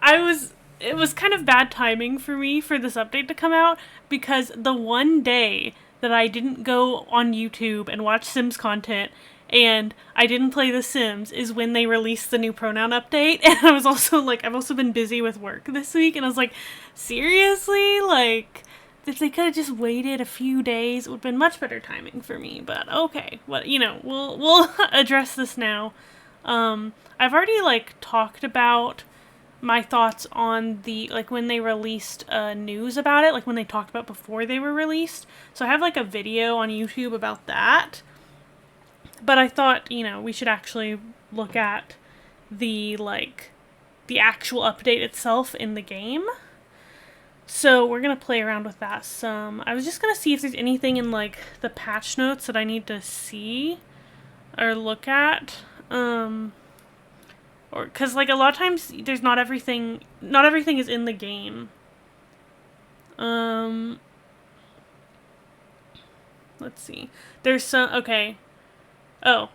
it was kind of bad timing for me for this update to come out, because the one day that I didn't go on YouTube and watch Sims content and I didn't play The Sims is when they released the new pronoun update. And I was also like, I've also been busy with work this week, and I was like, seriously? Like, if they could have just waited a few days, it would have been much better timing for me. But okay, we'll address this now. I've already like talked about my thoughts on the, like, when they released news about it, like when they talked about before they were released. So I have like a video on YouTube about that. But I thought, we should actually look at the actual update itself in the game. So we're going to play around with that some. I was just going to see if there's anything in like the patch notes that I need to see or look at. Or because like a lot of times there's not everything is in the game. Let's see. There's some, okay. Oh.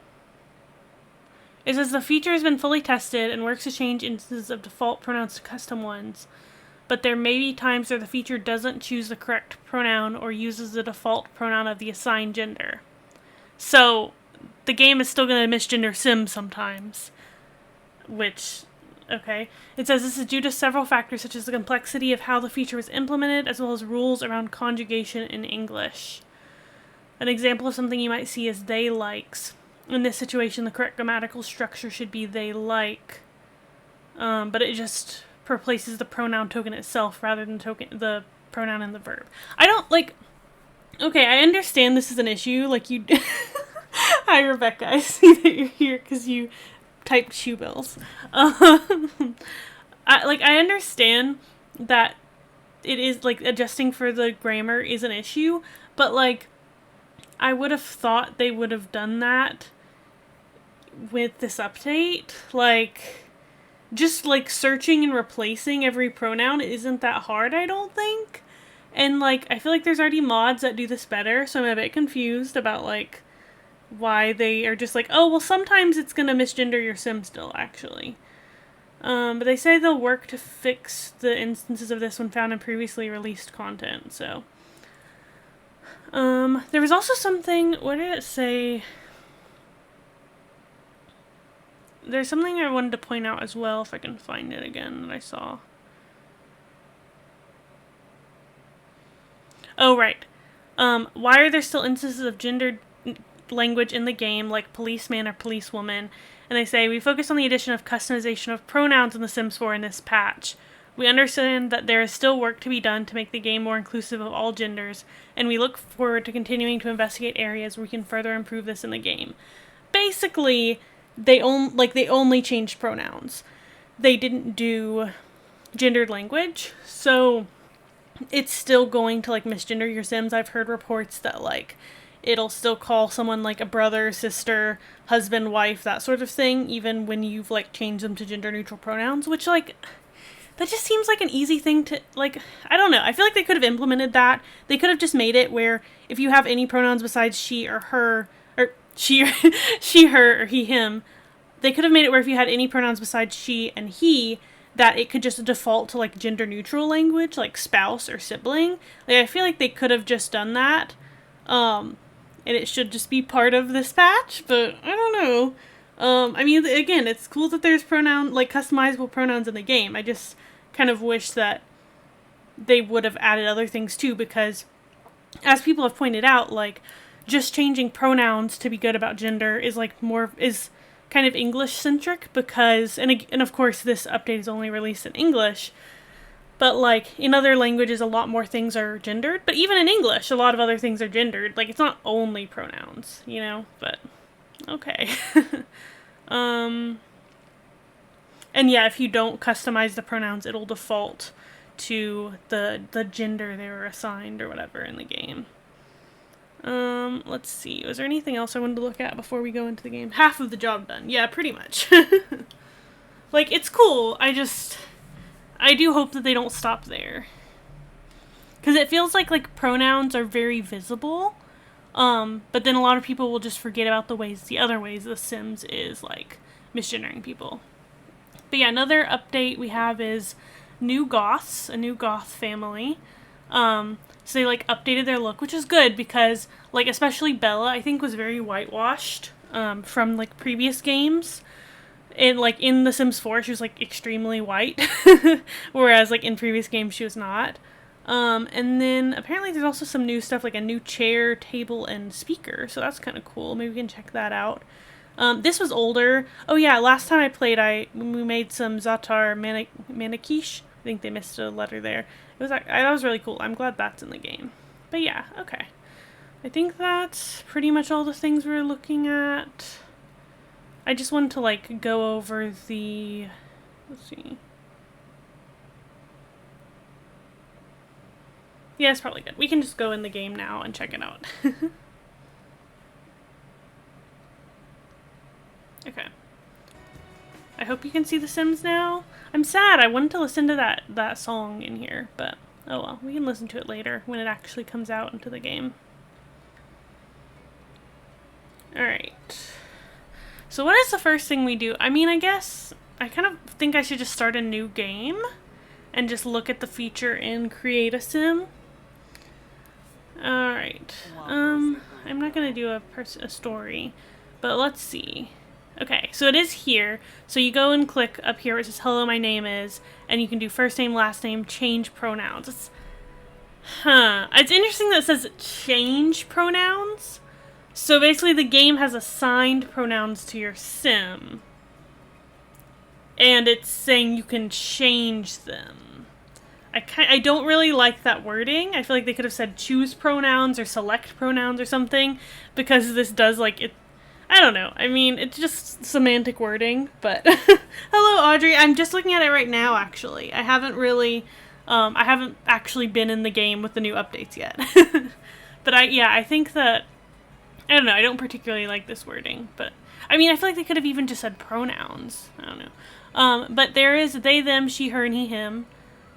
It says the feature has been fully tested and works to change instances of default pronouns to custom ones. But there may be times where the feature doesn't choose the correct pronoun or uses the default pronoun of the assigned gender. So, the game is still going to misgender Sims sometimes. Which, okay. It says this is due to several factors such as the complexity of how the feature was implemented, as well as rules around conjugation in English. An example of something you might see is they likes. In this situation, the correct grammatical structure should be they like. But it just replaces the pronoun token itself rather than the pronoun and the verb. I don't, like... Okay, I understand this is an issue. Like, you... Hi, Rebecca. I see that you're here because you typed shoe bills. I understand that it is, like, adjusting for the grammar is an issue, but, like, I would have thought they would have done that with this update. Like, just, like, searching and replacing every pronoun isn't that hard, I don't think. And, like, I feel like there's already mods that do this better, so I'm a bit confused about, like, why they are just like, oh, well, sometimes it's gonna misgender your sim still, actually. But they say they'll work to fix the instances of this when found in previously released content, so. There was also something, what did it say? There's something I wanted to point out as well, if I can find it again, that I saw. Oh, right. Why are there still instances of gendered language in the game, like policeman or policewoman? And they say, we focus on the addition of customization of pronouns in The Sims 4 in this patch. We understand that there is still work to be done to make the game more inclusive of all genders, and we look forward to continuing to investigate areas where we can further improve this in the game. Basically, they only changed pronouns. They didn't do gendered language, so it's still going to, like, misgender your Sims. I've heard reports that, like, it'll still call someone, like, a brother, sister, husband, wife, that sort of thing, even when you've, like, changed them to gender-neutral pronouns, which, like, that just seems like an easy thing to, like, I don't know. I feel like they could have implemented that. They could have just made it where if you have any pronouns besides she or her, or she, she, her, or he, him, they could have made it where if you had any pronouns besides she and he, that it could just default to, like, gender-neutral language, like spouse or sibling. Like, I feel like they could have just done that. And it should just be part of this patch, but I don't know. I mean, again, it's cool that there's customizable pronouns in the game. I just kind of wish that they would have added other things too, because as people have pointed out, like, just changing pronouns to be good about gender is, like, is kind of English-centric, because, and of course this update is only released in English, but, like, in other languages a lot more things are gendered, but even in English a lot of other things are gendered. Like, it's not only pronouns, but okay. And yeah, if you don't customize the pronouns, it'll default to the gender they were assigned or whatever in the game. Let's see. Was there anything else I wanted to look at before we go into the game? Half of the job done. Yeah, pretty much. Like, it's cool. I do hope that they don't stop there. Because it feels like pronouns are very visible. But then a lot of people will just forget about the other ways The Sims is, like, misgendering people. But yeah, another update we have is new goths, a new goth family. So they like updated their look, which is good because like especially Bella, I think was very whitewashed from like previous games. And like in The Sims 4, she was like extremely white, whereas like in previous games she was not. And then apparently there's also some new stuff like a new chair, table, and speaker, so that's kind of cool. Maybe we can check that out. This was older. Oh yeah, last time I played, we made some Zatar Manikish. I think they missed a letter there. That was really cool. I'm glad that's in the game. But yeah, okay. I think that's pretty much all the things we're looking at. I just wanted to like go over the, let's see. Yeah, it's probably good. We can just go in the game now and check it out. Okay. I hope you can see the Sims now. I'm sad. I wanted to listen to that song in here, but oh well. We can listen to it later when it actually comes out into the game. Alright. So what is the first thing we do? I mean, I guess I kind of think I should just start a new game and just look at the feature and create a sim. Alright. I'm not going to do a story, but let's see. Okay, so it is here. So you go and click up here where it says, hello, my name is, and you can do first name, last name, change pronouns. It's interesting that it says change pronouns. So basically the game has assigned pronouns to your sim. And it's saying you can change them. I don't really like that wording. I feel like they could have said choose pronouns or select pronouns or something, because this does like it. I don't know. I mean, it's just semantic wording, but hello, Audrey. I'm just looking at it right now, actually. I haven't actually been in the game with the new updates yet. But I think that, I don't know, I don't particularly like this wording, but I mean, I feel like they could have even just said pronouns. I don't know. But there is they, them, she, her, and he, him.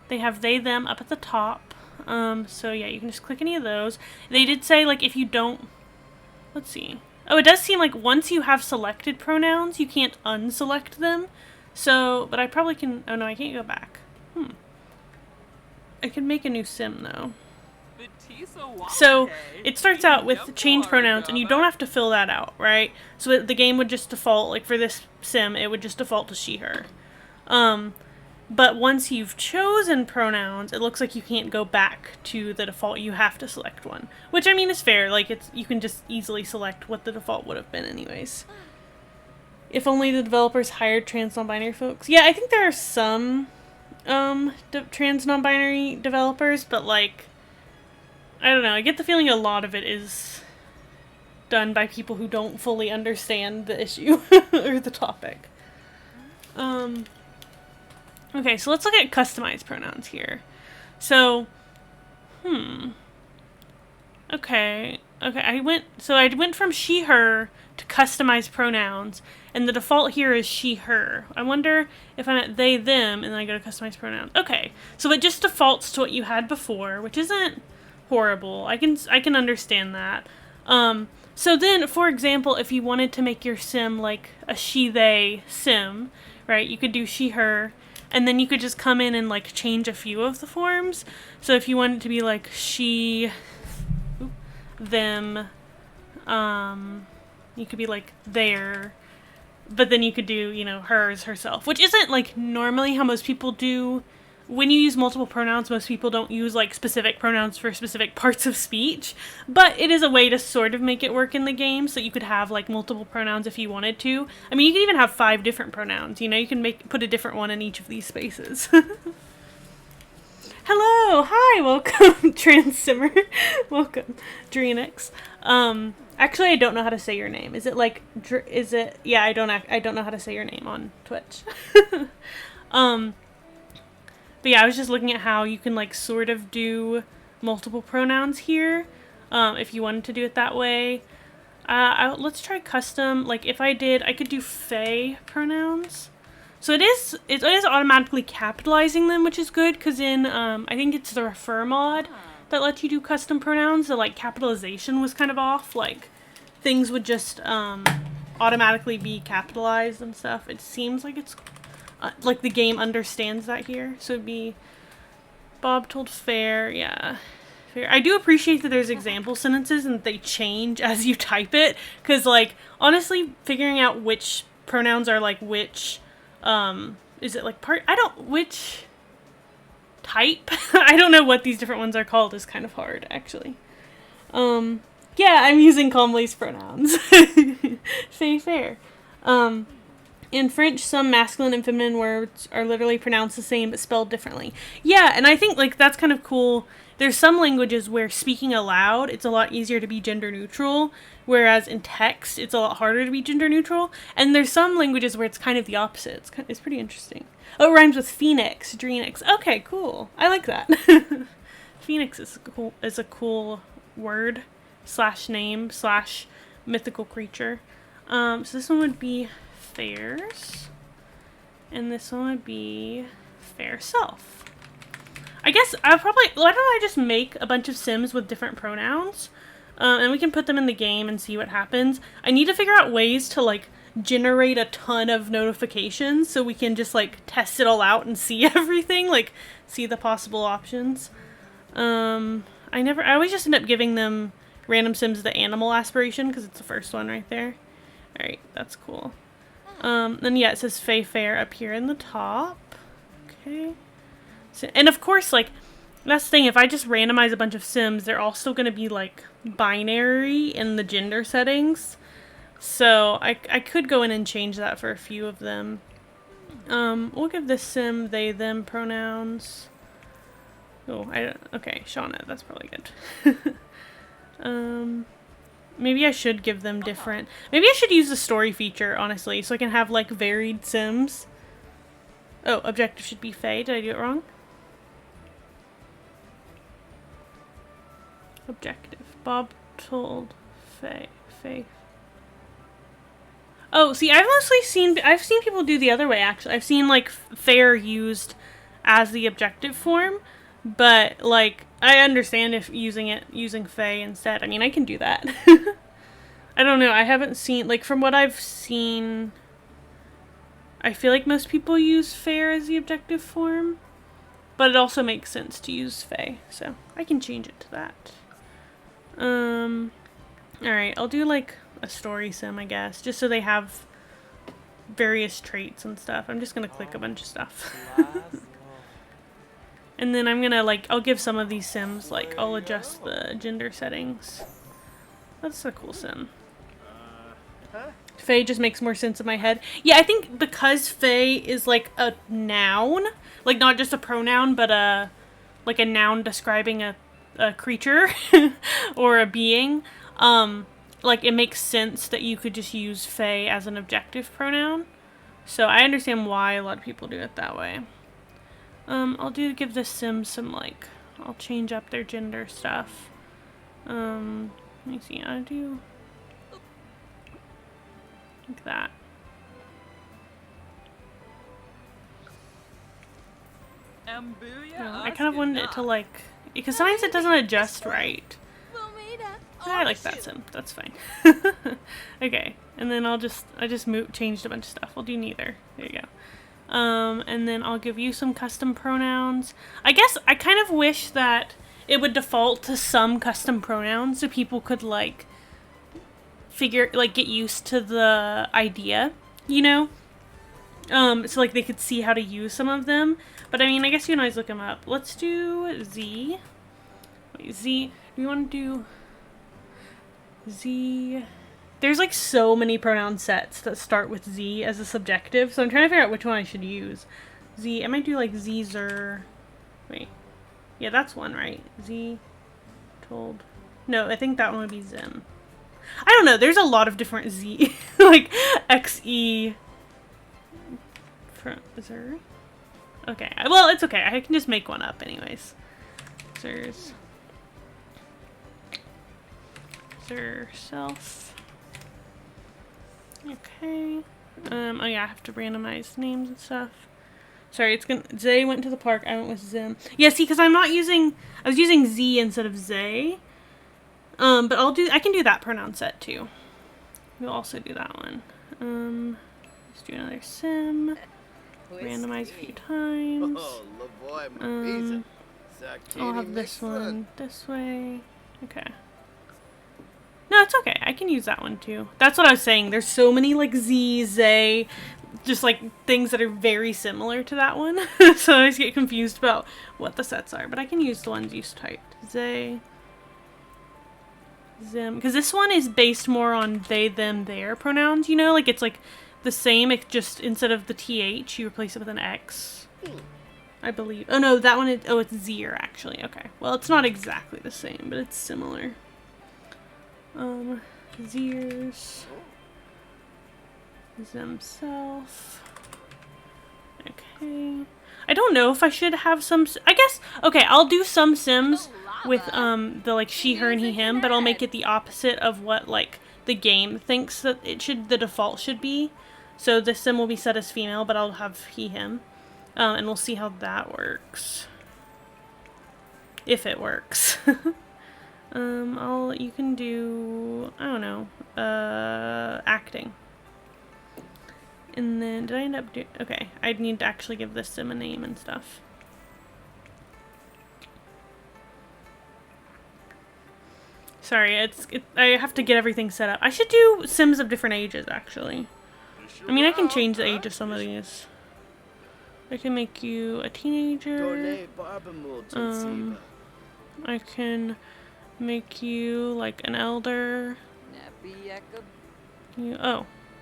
They have they, them up at the top. So yeah, you can just click any of those. They did say, like, if you don't, let's see. Oh, it does seem like once you have selected pronouns, you can't unselect them. So, but I probably can, oh no, I can't go back. I can make a new sim, though. So, it starts out with change pronouns, and you don't have to fill that out, right? So the game would just default, like for this sim, it would just default to she, her. But once you've chosen pronouns, it looks like you can't go back to the default. You have to select one. Which, I mean, is fair. Like, you can just easily select what the default would have been anyways. If only the developers hired trans non-binary folks. Yeah, I think there are some trans non-binary developers, but, like, I don't know. I get the feeling a lot of it is done by people who don't fully understand the issue or the topic. Okay, so let's look at customized pronouns here. So, Okay, I went from she, her to customized pronouns, and the default here is she, her. I wonder if I'm at they, them, and then I go to customized pronouns. Okay, so it just defaults to what you had before, which isn't horrible. I can understand that. So then, for example, if you wanted to make your sim like a she, they sim, right, you could do she, her, and then you could just come in and like change a few of the forms. So if you wanted to be like she, them, you could be like their, but then you could do, you know, hers, herself, which isn't like normally how most people do. When you use multiple pronouns, most people don't use like specific pronouns for specific parts of speech, but it is a way to sort of make it work in the game, so you could have like multiple pronouns if you wanted to. I mean, you can even have 5 different pronouns, you know, you can put a different one in each of these spaces. Hello, hi, welcome, Trans Simmer. Welcome, Drenix. Actually, I don't know how to say your name. Is it like, yeah, I don't know how to say your name on Twitch. But yeah, I was just looking at how you can like sort of do multiple pronouns here, if you wanted to do it that way. Let's try custom. Like if I could do Fae pronouns. So it is automatically capitalizing them, which is good, because in, I think it's the refer mod that lets you do custom pronouns. So like capitalization was kind of off. Like things would just automatically be capitalized and stuff. It seems like it's like the game understands that here. So it'd be Bob told Fair, yeah. Fair. I do appreciate that there's example sentences and that they change as you type it. Because, like, honestly, figuring out which pronouns are, like, which, is it, like, which type? I don't know what these different ones are called is kind of hard, actually. Yeah, I'm using Comely's pronouns. Fair. In French, some masculine and feminine words are literally pronounced the same but spelled differently. Yeah, and I think, like, that's kind of cool. There's some languages where speaking aloud, it's a lot easier to be gender neutral, whereas in text, it's a lot harder to be gender neutral. And there's some languages where it's kind of the opposite. It's pretty interesting. Oh, it rhymes with phoenix, Dreenix. Okay, cool. I like that. Phoenix is a cool word / name / mythical creature. So this one would be Fair's, and this one would be Fair Self. I guess why don't I just make a bunch of Sims with different pronouns, and we can put them in the game and see what happens. I need to figure out ways to, like, generate a ton of notifications so we can just, like, test it all out and see everything, like, see the possible options. I always just end up giving them random Sims the animal aspiration because it's the first one right there. Alright, that's cool. Then yeah, it says Fair up here in the top. Okay. So, and of course, like, that's the thing, if I just randomize a bunch of Sims, they're all still going to be, like, binary in the gender settings. So I could go in and change that for a few of them. We'll give this Sim they, them pronouns. Oh, okay, Shauna, that's probably good. Maybe I should give them different. Maybe I should use the story feature, honestly, so I can have, like, varied Sims. Oh, objective should be Faye. Did I do it wrong? Objective. Bob told Faye. Oh, see, I've seen people do the other way, actually. I've seen, like, Fair used as the objective form, but, like, I understand if using Faye instead. I mean, I can do that. I don't know, I haven't seen, like, from what I've seen, I feel like most people use Fair as the objective form, but it also makes sense to use Faye, so I can change it to that. Alright, I'll do, like, a story sim, I guess, just so they have various traits and stuff. I'm just gonna click a bunch of stuff. And then I'm gonna, like, I'll give some of these Sims, like, I'll adjust the gender settings. That's a cool Sim. Faye just makes more sense in my head. Yeah, I think because Faye is, like, a noun, like, not just a pronoun, but like a noun describing a creature or a being, like, it makes sense that you could just use Faye as an objective pronoun. So I understand why a lot of people do it that way. I'll give this Sim some, like, I'll change up their gender stuff. Let me see, I'll do like that. I kind of wanted it to, like, because sometimes it doesn't adjust right. I like that Sim, that's fine. Okay, and then I just changed a bunch of stuff. I'll do neither. There you go. And then I'll give you some custom pronouns. I guess I kind of wish that it would default to some custom pronouns so people could, like, get used to the idea, you know? So, like, they could see how to use some of them. But, I mean, I guess you can always look them up. Let's do Z. Wait, Z. Do we want to do Z? There's, like, so many pronoun sets that start with Z as a subjective, so I'm trying to figure out which one I should use. Z, I might do, like, Z-zer. Wait. Yeah, that's one, right? Z told. No, I think that one would be Zim. I don't know, there's a lot of different Z. Like, X-E. Zer? Okay, well, it's okay. I can just make one up anyways. Zer's. Zer self. Okay. Oh yeah, I have to randomize names and stuff. Sorry, Zay went to the park, I went with Zim. Yeah, see, because I was using Z instead of Zay. But I can do that pronoun set too. We'll also do that one. Let's do another Sim. randomize a few times. I'll have this one this way. Okay. No, it's okay. I can use that one too. That's what I was saying. There's so many like Z, Zay, just like things that are very similar to that one. So I always get confused about what the sets are. But I can use the ones you typed. Zay, Zim. Because this one is based more on they, them, their pronouns, you know? Like it's like the same, it just instead of the TH, you replace it with an X. I believe. Oh no, that one is, oh, it's Zier actually. Okay. Well, it's not exactly the same, but it's similar. Ziers. Themself. Okay. I don't know if I should have some, I guess, okay, I'll do some Sims with, the, like, she, her, and he, him, but I'll make it the opposite of what, like, the game thinks that it should, the default should be. So the Sim will be set as female, but I'll have he, him. And we'll see how that works. If it works. You can do, I don't know, acting. And then, did I end up doing, okay, I'd need to actually give this Sim a name and stuff. Sorry, I have to get everything set up. I should do Sims of different ages, actually. I mean, I can change the age of some of these. I can make you a teenager. I can make you like an elder.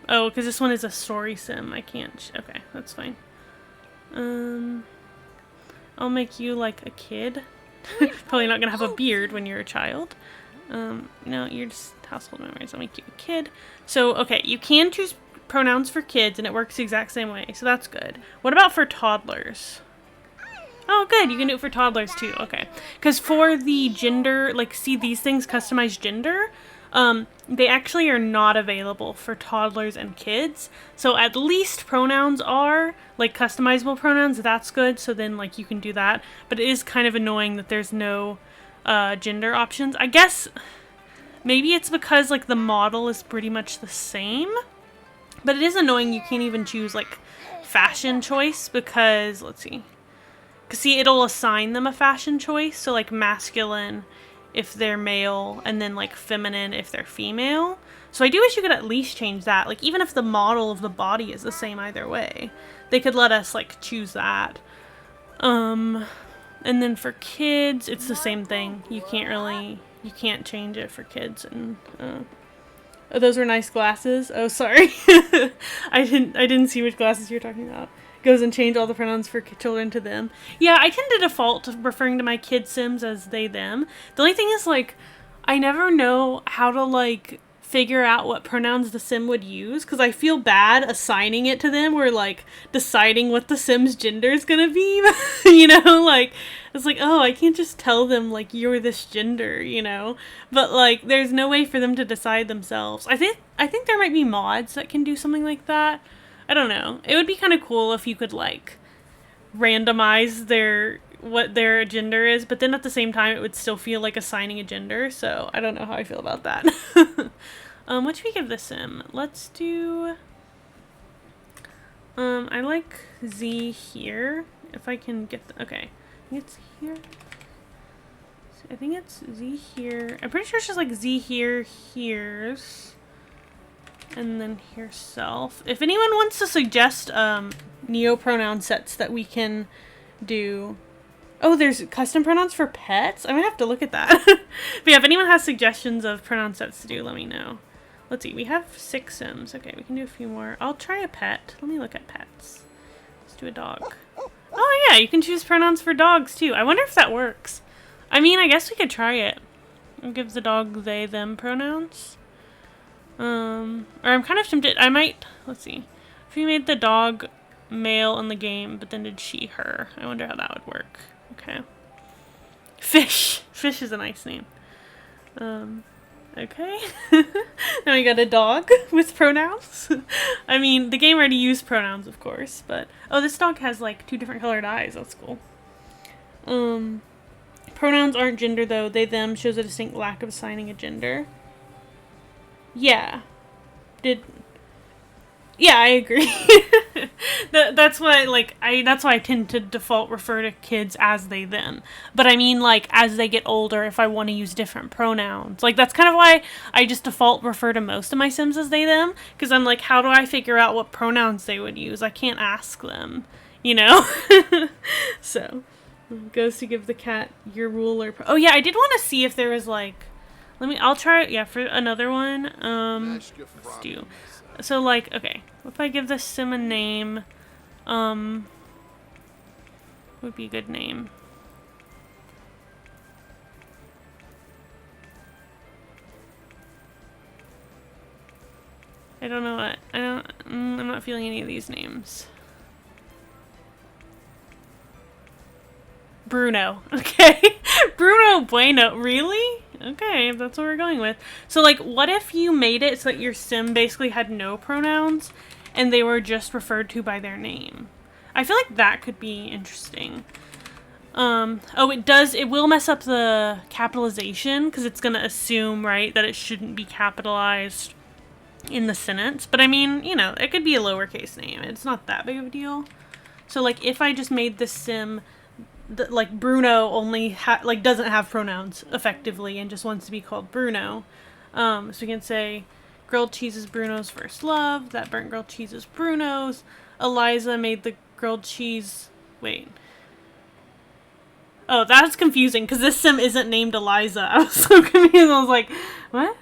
Oh, because this one is a story sim. I can't. Okay, that's fine. I'll make you like a kid. Probably not gonna have a beard when you're a child. No, you're just household memories. I'll make you a kid. So, okay, you can choose pronouns for kids, and it works the exact same way. So that's good. What about for toddlers? Oh, good. You can do it for toddlers too. Okay. Because for the gender, like, see these things, customize gender, they actually are not available for toddlers and kids. So at least pronouns are, like, customizable pronouns. That's good. So then, like, you can do that. But it is kind of annoying that there's no gender options. I guess maybe it's because, like, the model is pretty much the same. But it is annoying you can't even choose, like, fashion choice because, let's see. Because, see, it'll assign them a fashion choice. So, like, masculine if they're male, and then, like, feminine if they're female. So I do wish you could at least change that. Like, even if the model of the body is the same either way, they could let us, like, choose that. And then for kids, it's the same thing. You can't change it for kids. And, oh, those were nice glasses. Oh, sorry. I didn't see which glasses you were talking about. Goes and change all the pronouns for children to them. Yeah, I tend to default to referring to my kid Sims as they, them. The only thing is, like, I never know how to, like, figure out what pronouns the Sim would use, because I feel bad assigning it to them or, like, deciding what the Sim's gender is gonna be, you know? Like, it's like, oh, I can't just tell them, like, you're this gender, you know? But, like, there's no way for them to decide themselves. I think there might be mods that can do something like that. I don't know. It would be kind of cool if you could, like, randomize what their gender is, but then at the same time it would still feel like assigning a gender, so I don't know how I feel about that. What should we give this Sim? Let's do, I like Z here, if I can get okay. I think it's here. I think it's Z here. I'm pretty sure it's just like Z here, here's, and then here self. If anyone wants to suggest neo-pronoun sets that we can do. Oh, there's custom pronouns for pets? I'm gonna have to look at that. But yeah, if anyone has suggestions of pronoun sets to do, let me know. Let's see, we have 6 Sims. Okay, we can do a few more. I'll try a pet. Let me look at pets. Let's do a dog. Oh yeah, you can choose pronouns for dogs too. I wonder if that works. I mean, I guess we could try it. It gives the dog they, them pronouns. Or I'm kind of tempted. I might, let's see. If we made the dog male in the game, but then did she, her. I wonder how that would work. Okay. Fish. Fish is a nice name. Okay. Now we got a dog with pronouns. I mean, the game already used pronouns, of course, but... Oh, this dog has, like, 2 different colored eyes. That's cool. Pronouns aren't gender, though. They, them shows a distinct lack of assigning a gender. Yeah. Yeah, I agree. That's why, like, that's why I tend to default refer to kids as they them. But I mean, like, as they get older, if I want to use different pronouns, like, that's kind of why I just default refer to most of my Sims as they them, because I'm like, how do I figure out what pronouns they would use? I can't ask them, you know. So goes to give the cat your ruler. Oh yeah, I did want to see if there was like, I'll try it. Yeah, for another one. Let's do. So like, okay, if I give this sim a name, would be a good name. I don't know what. I'm not feeling any of these names. Bruno. Okay. Bruno Bueno. Really? Okay, that's what we're going with. So, like, what if you made it so that your sim basically had no pronouns and they were just referred to by their name? I feel like that could be interesting. Oh, it will mess up the capitalization because it's going to assume, right, that it shouldn't be capitalized in the sentence. But I mean, you know, it could be a lowercase name. It's not that big of a deal. So, like, if I just made this sim, like, Bruno only, doesn't have pronouns, effectively, and just wants to be called Bruno. So we can say, grilled cheese is Bruno's first love. That burnt grilled cheese is Bruno's. Eliza made the grilled cheese... Wait. Oh, that's confusing, because this sim isn't named Eliza. I was so confused. I was like, what?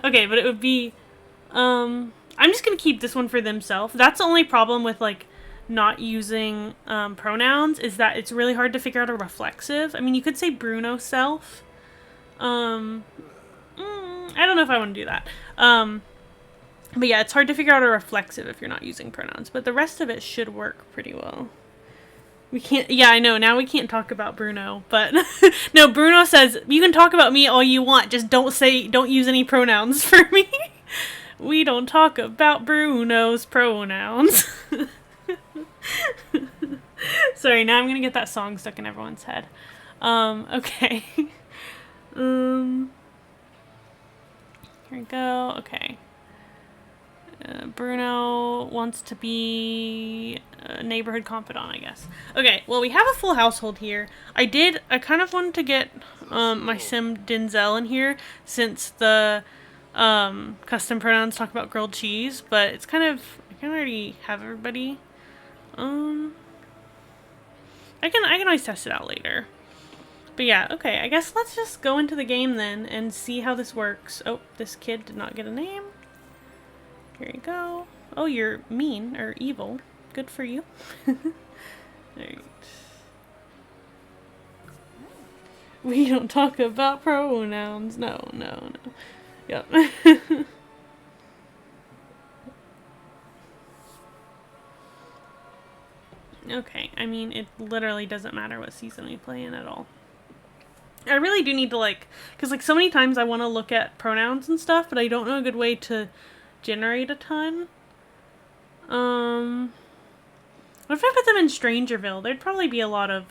Okay, but it would be... I'm just going to keep this one for themselves. That's the only problem with, like, not using pronouns, is that it's really hard to figure out a reflexive. I mean, you could say Bruno self. I don't know if I want to do that. But yeah, it's hard to figure out a reflexive if you're not using pronouns. But the rest of it should work pretty well. We can't... Yeah, I know. Now we can't talk about Bruno. But... No, Bruno says, you can talk about me all you want. Just don't use any pronouns for me. We don't talk about Bruno's pronouns. Sorry, now I'm gonna get that song stuck in everyone's head. Okay. Here we go. Okay. Bruno wants to be a neighborhood confidant, I guess. Okay, well, we have a full household here. I kind of wanted to get my sim Denzel in here, since the custom pronouns talk about grilled cheese, but it's kind of... I can already have everybody. I can always test it out later. But yeah, okay, I guess let's just go into the game then and see how this works. Oh, this kid did not get a name. Here you go. Oh, you're mean or evil. Good for you. Alright. We don't talk about pronouns. No. Yep. Okay, I mean, it literally doesn't matter what season we play in at all. I really do need to, like, because, like, so many times I want to look at pronouns and stuff, but I don't know a good way to generate a ton. What if I put them in Strangerville? There'd probably be a lot of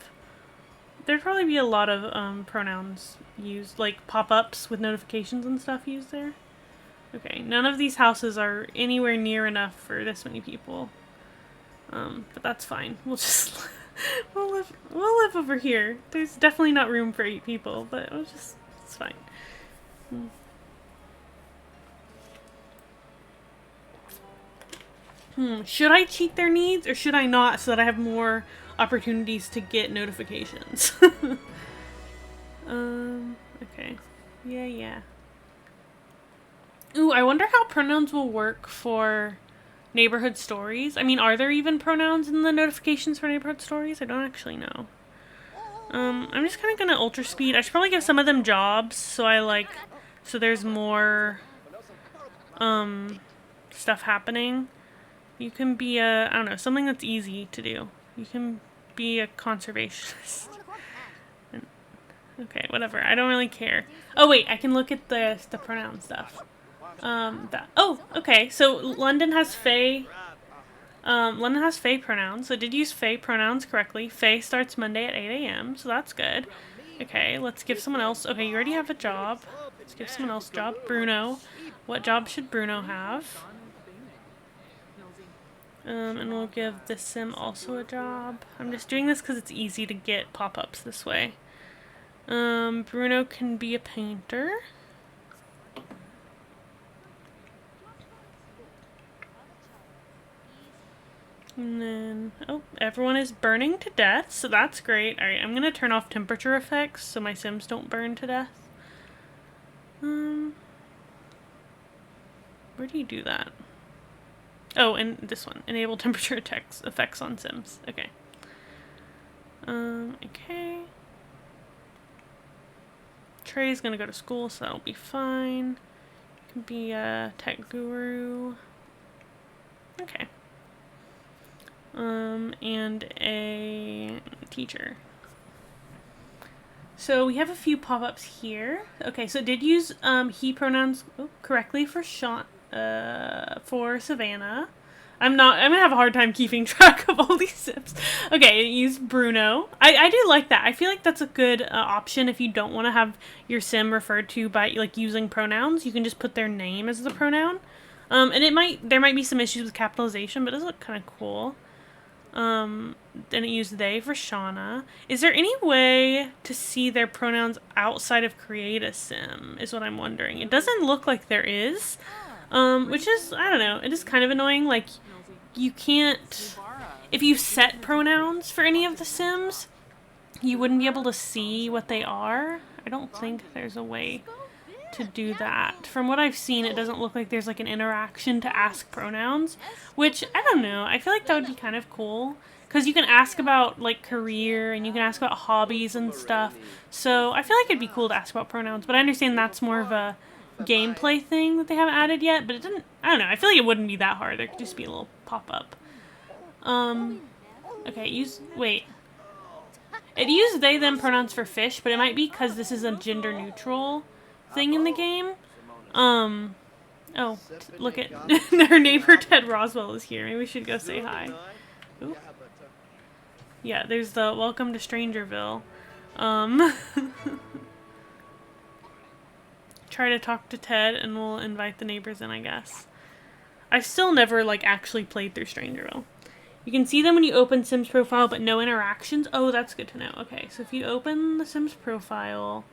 pronouns used, like pop-ups with notifications and stuff used there. Okay, none of these houses are anywhere near enough for this many people. But that's fine. We'll just we'll live over here. There's definitely not room for 8 people, but it's fine. Should I cheat their needs, or should I not, so that I have more opportunities to get notifications? Okay. Yeah. Ooh, I wonder how pronouns will work for neighborhood stories. I mean, are there even pronouns in the notifications for neighborhood stories? I don't actually know. I'm just kind of gonna ultra speed. I should probably give some of them jobs, so there's more, stuff happening. You can be I don't know, something that's easy to do. You can be a conservationist. Okay, whatever. I don't really care. Oh, wait, I can look at the pronoun stuff. Oh, okay, so London has Faye pronouns, so did use Faye pronouns correctly. Faye starts Monday at 8 a.m., so that's good. Okay, let's give someone else. Okay, you already have a job. Let's give someone else a job. Bruno. What job should Bruno have? And we'll give this sim also a job. I'm just doing this because it's easy to get pop-ups this way. Bruno can be a painter. And then, oh, everyone is burning to death, so that's great. Alright, I'm gonna turn off temperature effects so my sims don't burn to death. Where do you do that? Oh, and this one. Enable temperature effects on sims. Okay. Okay. Trey's gonna go to school, so that'll be fine. Can be a tech guru. Okay. And a teacher. So we have a few pop-ups here. Okay, so it did use he pronouns correctly for for Savannah. I'm gonna have a hard time keeping track of all these sims. Okay, it used Bruno. I do like that. I feel like that's a good option if you don't want to have your sim referred to by like using pronouns. You can just put their name as the pronoun. And there might be some issues with capitalization, but it does look kind of cool. Then it used they for Shauna. Is there any way to see their pronouns outside of Create a Sim, is what I'm wondering. It doesn't look like there is, which is, I don't know, it is kind of annoying. Like, you can't, if you set pronouns for any of the Sims, you wouldn't be able to see what they are. I don't think there's a way to do that. From what I've seen, it doesn't look like there's like an interaction to ask pronouns, which I don't know. I feel like that would be kind of cool because you can ask about like career and you can ask about hobbies and stuff. So I feel like it'd be cool to ask about pronouns, but I understand that's more of a gameplay thing that they haven't added yet, but it didn't, I don't know. I feel like it wouldn't be that hard. There could just be a little pop-up. Okay, wait. It used they, them pronouns for fish, but it might be because this is a gender neutral thing in the game. Oh, look at our neighbor Ted Roswell is here. Maybe we should go say hi. Ooh. Yeah, there's the welcome to Strangerville. Try to talk to Ted and we'll invite the neighbors in, I guess. I've still never like actually played through Strangerville. You can see them when you open Sims profile, but no interactions. Oh, that's good to know. Okay, so if you open the Sims profile,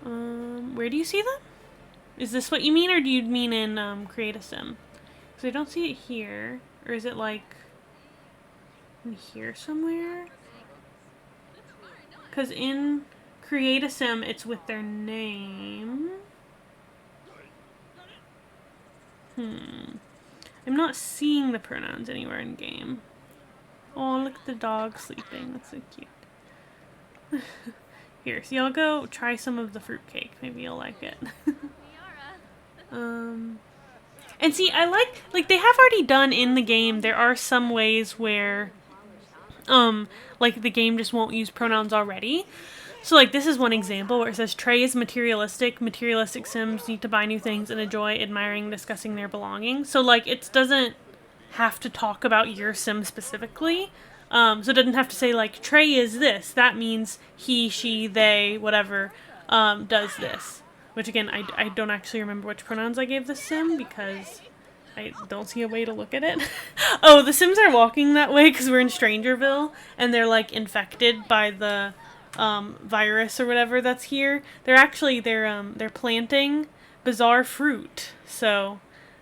where do you see them? Is this what you mean, or do you mean in Create a Sim? Because I don't see it here. Or is it like in here somewhere? Because in Create a Sim, it's with their name. I'm not seeing the pronouns anywhere in game. Oh, look at the dog sleeping. That's so cute. Here, so y'all go try some of the fruitcake. Maybe you'll like it. And see, I like they have already done in the game, there are some ways where, like the game just won't use pronouns already. So like this is one example where it says Trey is materialistic. Materialistic Sims need to buy new things and enjoy admiring, discussing their belongings. So like it doesn't have to talk about your Sim specifically. So it doesn't have to say like Trey is this. That means he, she, they, whatever, does this. Which again, I don't actually remember which pronouns I gave the Sim because I don't see a way to look at it. Oh, the Sims are walking that way because we're in Strangerville and they're like infected by the virus or whatever that's here. They're planting bizarre fruit. So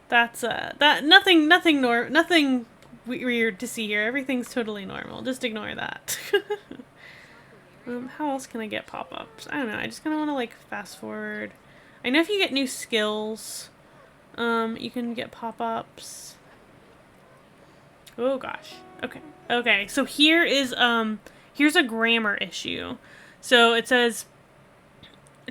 that's nothing weird to see here. Everything's totally normal. Just ignore that. How else can I get pop-ups? I don't know. I just kind of want to like fast forward. I know if you get new skills, you can get pop-ups. Oh gosh. Okay. So here is here's a grammar issue. So it says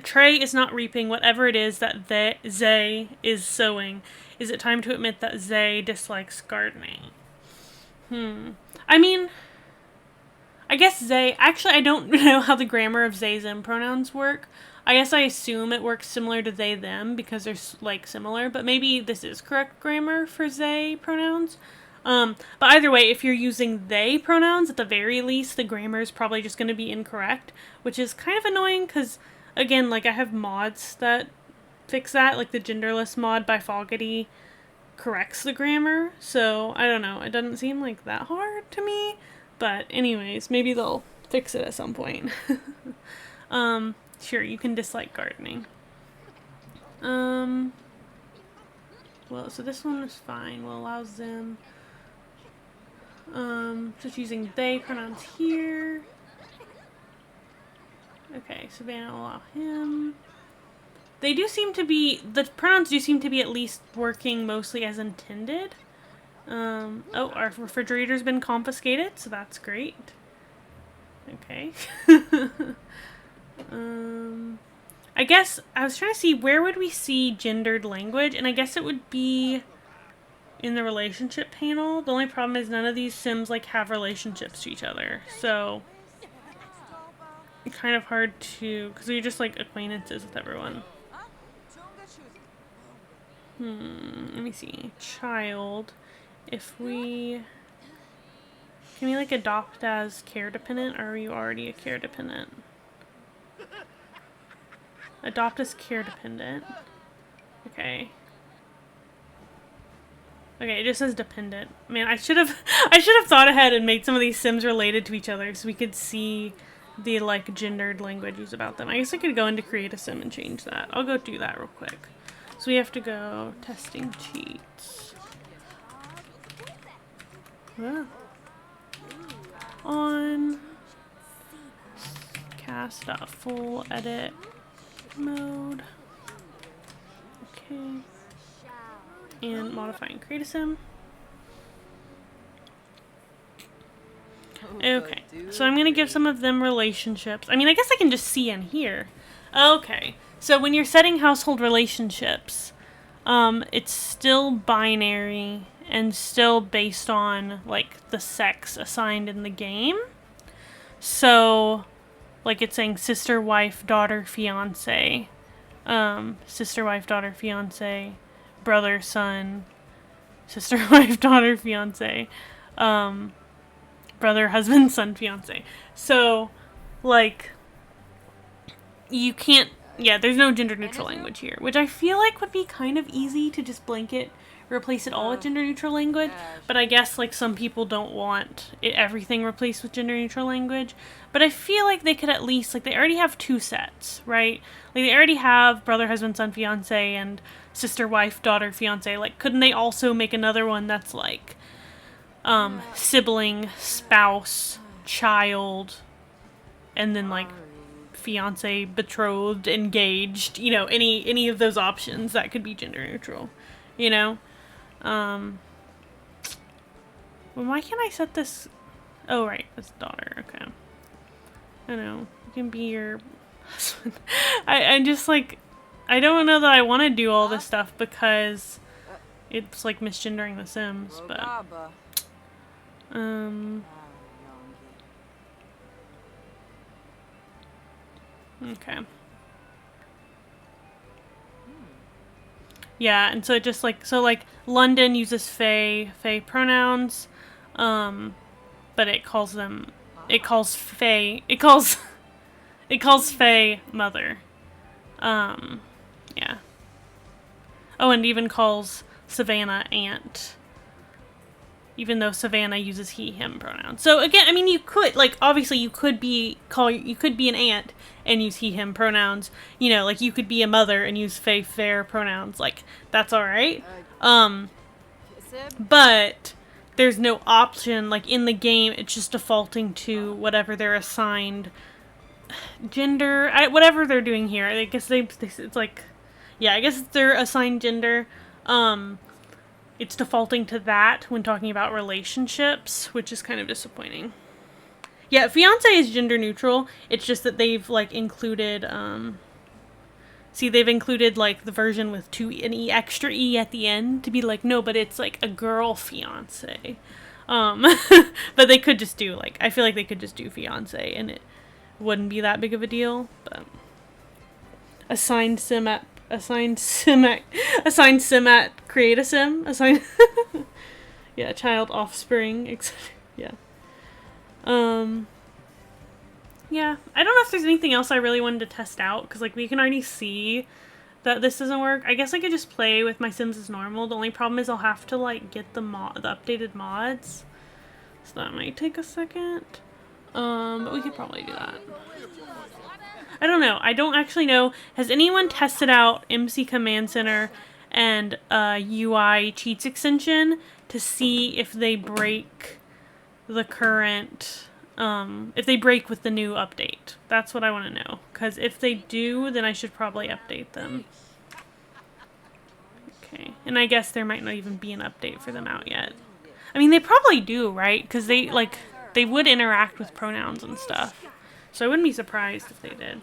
Trey is not reaping whatever it is that Zay is sowing. Is it time to admit that Zay dislikes gardening? I mean, I guess Zay, actually I don't know how the grammar of Zay them pronouns work. I guess I assume it works similar to they them because they're like similar, but maybe this is correct grammar for Zay pronouns. But either way, if you're using they pronouns, at the very least, the grammar is probably just going to be incorrect, which is kind of annoying because, again, like I have mods that fix that, like the genderless mod by Foggity corrects the grammar. So I don't know. It doesn't seem like that hard to me. But anyways, maybe they'll fix it at some point. Sure, you can dislike gardening. Well, so this one is fine. We'll allow them. Just using they pronouns here. Okay, Savannah will allow him. They do seem to be, the pronouns do seem to be at least working mostly as intended. Oh, our refrigerator's been confiscated, so that's great. Okay. I guess I was trying to see where would we see gendered language, and I guess it would be in the relationship panel. The only problem is none of these Sims like have relationships to each other, so it's kind of hard to, because we're just like acquaintances with everyone. Let me see. Child. If we... Can we like adopt as care dependent, or are you already a care dependent? Adopt as care dependent. Okay. Okay, it just says dependent. Man, I should have thought ahead and made some of these Sims related to each other so we could see the like gendered language used about them. I guess I could go into create a Sim and change that. I'll go do that real quick. So we have to go testing cheats. On cast.full edit mode. Okay. And modifying create a Sim. Okay, so I'm gonna give some of them relationships. I mean, I guess I can just see in here. Okay, so when you're setting household relationships, it's still binary and still based on like the sex assigned in the game. So, like it's saying sister, wife, daughter, fiance, sister, wife, daughter, fiance, brother, son, sister, wife, daughter, fiance, brother, husband, son, fiance. So, like, you can't, yeah, there's no gender neutral language here, which I feel like would be kind of easy to just blanket replace it all with gender neutral language, but I guess like some people don't want everything replaced with gender neutral language. But I feel like they could at least, like, they already have two sets, right? Like they already have brother, husband, son, fiance, and sister, wife, daughter, fiance. Like, couldn't they also make another one that's like sibling, spouse, child, and then like fiance, betrothed, engaged, you know, any of those options that could be gender neutral, you know? Well, why can't I set this? Oh, right, that's daughter. Okay. I know. You can be your husband. I just like, I don't know that I want to do all this stuff because it's like misgendering the Sims, but okay. Yeah, and so it just like, so like London uses Fae pronouns, but it calls Fae mother. Yeah. Oh, and even calls Savannah aunt, even though Savannah uses he, him pronouns. So again, I mean, you could, like, obviously you could be an aunt and use he, him pronouns. You know, like you could be a mother and use Fae, fair pronouns. Like, that's alright. But there's no option, like in the game, it's just defaulting to whatever their assigned gender, whatever they're doing here. I guess it's like, yeah, I guess it's their assigned gender. It's defaulting to that when talking about relationships, which is kind of disappointing. Yeah, fiance is gender neutral. It's just that they've like included, they've included like the version with an extra E at the end to be like, no, but it's like a girl fiance. But they could just do like, I feel like they could just do fiance and it wouldn't be that big of a deal. But assigned sim at create a sim, yeah, child, offspring, etc. Yeah. Yeah, I don't know if there's anything else I really wanted to test out, because like we can already see that this doesn't work. I guess I could just play with my Sims as normal. The only problem is I'll have to like get the updated mods. So that might take a second. But we could probably do that. I don't know. I don't actually know. Has anyone tested out MC Command Center and UI cheats extension to see if they break the current, if they break with the new update? That's what I want to know. Because if they do, then I should probably update them. Okay. And I guess there might not even be an update for them out yet. I mean, they probably do, right? Because they would interact with pronouns and stuff. So I wouldn't be surprised if they did.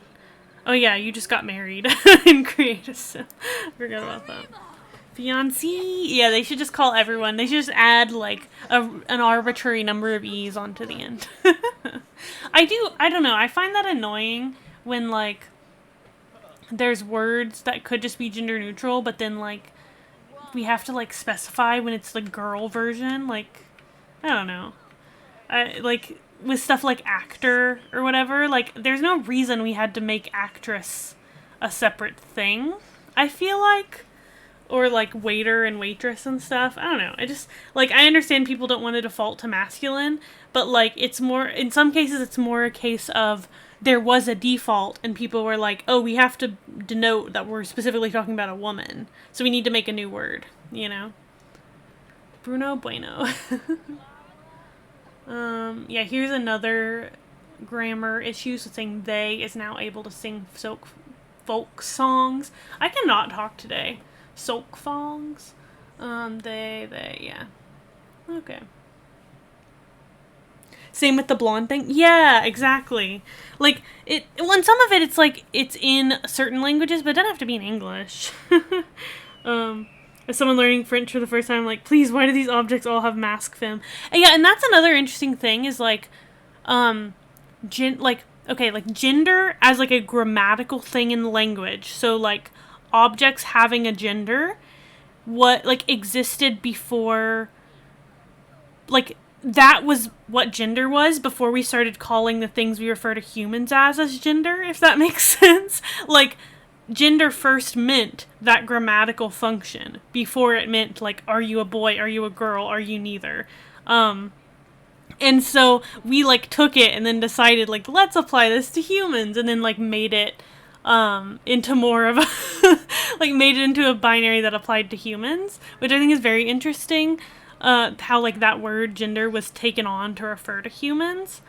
Oh yeah, you just got married and create a sim. I forgot about that. Fiancé. Yeah, they should just call everyone. They should just add like an arbitrary number of E's onto the end. I don't know. I find that annoying when like there's words that could just be gender neutral, but then like we have to like specify when it's the girl version. Like, I don't know. Like with stuff like actor or whatever, like there's no reason we had to make actress a separate thing, I feel like. Or like waiter and waitress and stuff. I don't know. I just like, I understand people don't want to default to masculine, but like it's more, in some cases it's more a case of there was a default and people were like, oh, we have to denote that we're specifically talking about a woman, so we need to make a new word, you know? Bruno Bueno. Yeah, here's another grammar issue. So saying they is now able to sing folk songs. I cannot talk today. Folk songs. They, yeah. Okay. Same with the blonde thing. Yeah, exactly. Like, well, some of it, it's like, it's in certain languages, but it doesn't have to be in English. As someone learning French for the first time, like, please, why do these objects all have mask film? And yeah, and that's another interesting thing is, like, gender as, like, a grammatical thing in language. So, like, objects having a gender, existed before, like, that was what gender was before we started calling the things we refer to humans as gender, if that makes sense. Like, gender first meant that grammatical function before it meant, like, are you a boy, are you a girl, are you neither? And so we, like, took it and then decided, like, let's apply this to humans, and then, like, made it into more of a like made it into a binary that applied to humans, which I think is very interesting. How like that word gender was taken on to refer to humans,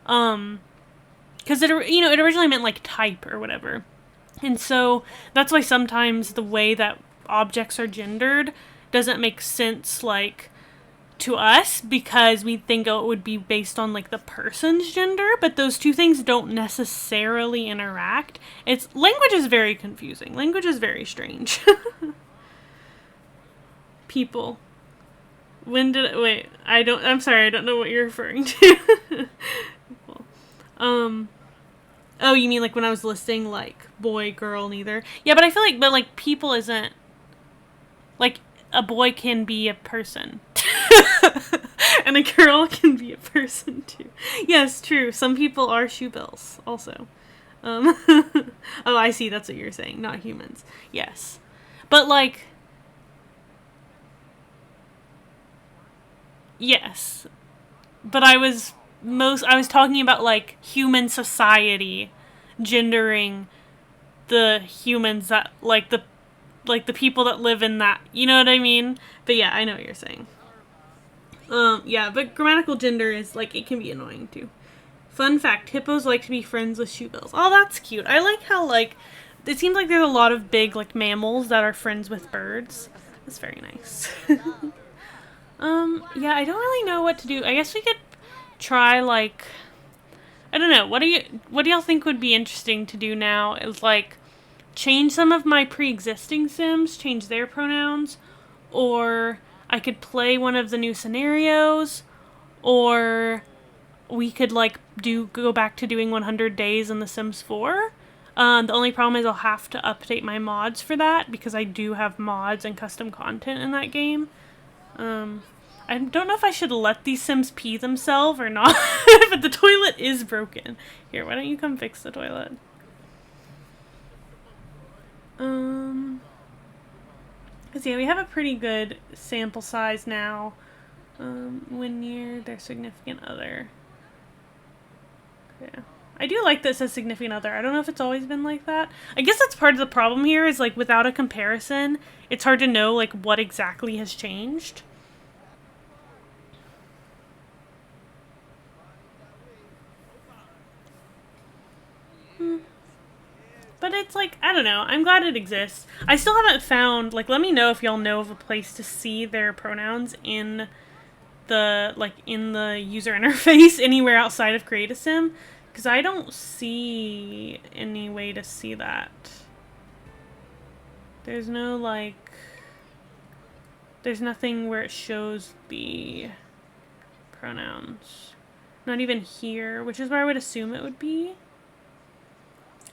because it originally meant like type or whatever, and so that's why sometimes the way that objects are gendered doesn't make sense, like, to us, because we think it would be based on like the person's gender, but those two things don't necessarily interact. Language is very confusing. Language is very strange. People. I'm sorry, I don't know what you're referring to. People. Oh, you mean like when I was listing like boy, girl, neither? Yeah, but I feel like people isn't, like, a boy can be a person. And a girl can be a person too. Yes, true. Some people are shoebills also. Oh, I see. That's what you're saying. Not humans. Yes. But, like, yes. But I was talking about, like, human society gendering the humans that, like the people that live in that, you know what I mean? But yeah, I know what you're saying. Yeah, but grammatical gender is, like, it can be annoying too. Fun fact, hippos like to be friends with shoebills. Oh, that's cute. I like how, like, it seems like there's a lot of big, like, mammals that are friends with birds. That's very nice. Yeah, I don't really know what to do. I guess we could try, like, I don't know, what do y'all think would be interesting to do now is, like, change some of my pre-existing Sims, change their pronouns, or I could play one of the new scenarios, or we could, like, go back to doing 100 days in The Sims 4. The only problem is I'll have to update my mods for that, because I do have mods and custom content in that game. I don't know if I should let these Sims pee themselves or not, but the toilet is broken. Here, why don't you come fix the toilet? Because yeah, we have a pretty good sample size now. When near their significant other. Yeah. I do like that it says significant other. I don't know if it's always been like that. I guess that's part of the problem here is like without a comparison, it's hard to know like what exactly has changed. But it's like, I don't know. I'm glad it exists. I still haven't found, like, let me know if y'all know of a place to see their pronouns in the, like, in the user interface anywhere outside of Create a Sim. Because I don't see any way to see that. There's no, like, there's nothing where it shows the pronouns. Not even here, which is where I would assume it would be.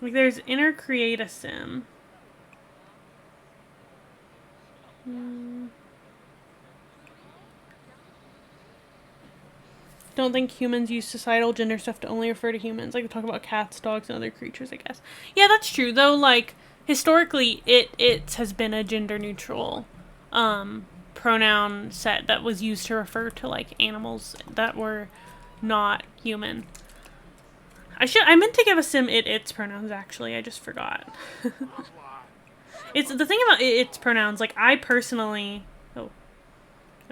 Like, there's inner Create a Sim. Don't think humans use societal gender stuff to only refer to humans. Like, we talk about cats, dogs, and other creatures, I guess. Yeah, that's true, though. Like, historically, it has been a gender-neutral pronoun set that was used to refer to, like, animals that were not human. I meant to give a sim its pronouns, actually. I just forgot. It's the thing about its pronouns, like, I personally... Oh.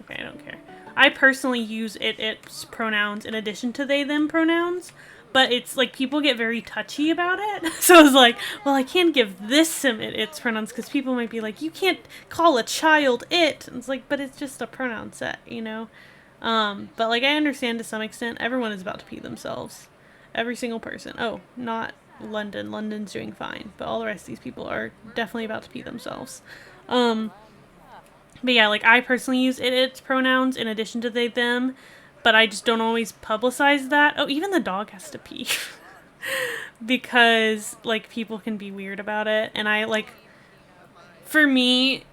Okay, I don't care. I personally use its pronouns in addition to they, them pronouns. But it's, like, people get very touchy about it. So I was like, well, I can't give this sim its pronouns because people might be like, you can't call a child it. And it's like, but it's just a pronoun set, you know? But, like, I understand to some extent. Everyone is about to pee themselves. Every single person. Oh, not London. London's doing fine. But all the rest of these people are definitely about to pee themselves. But yeah, like, I personally use its pronouns in addition to they, them. But I just don't always publicize that. Oh, even the dog has to pee. Because, like, people can be weird about it. And I, like, for me,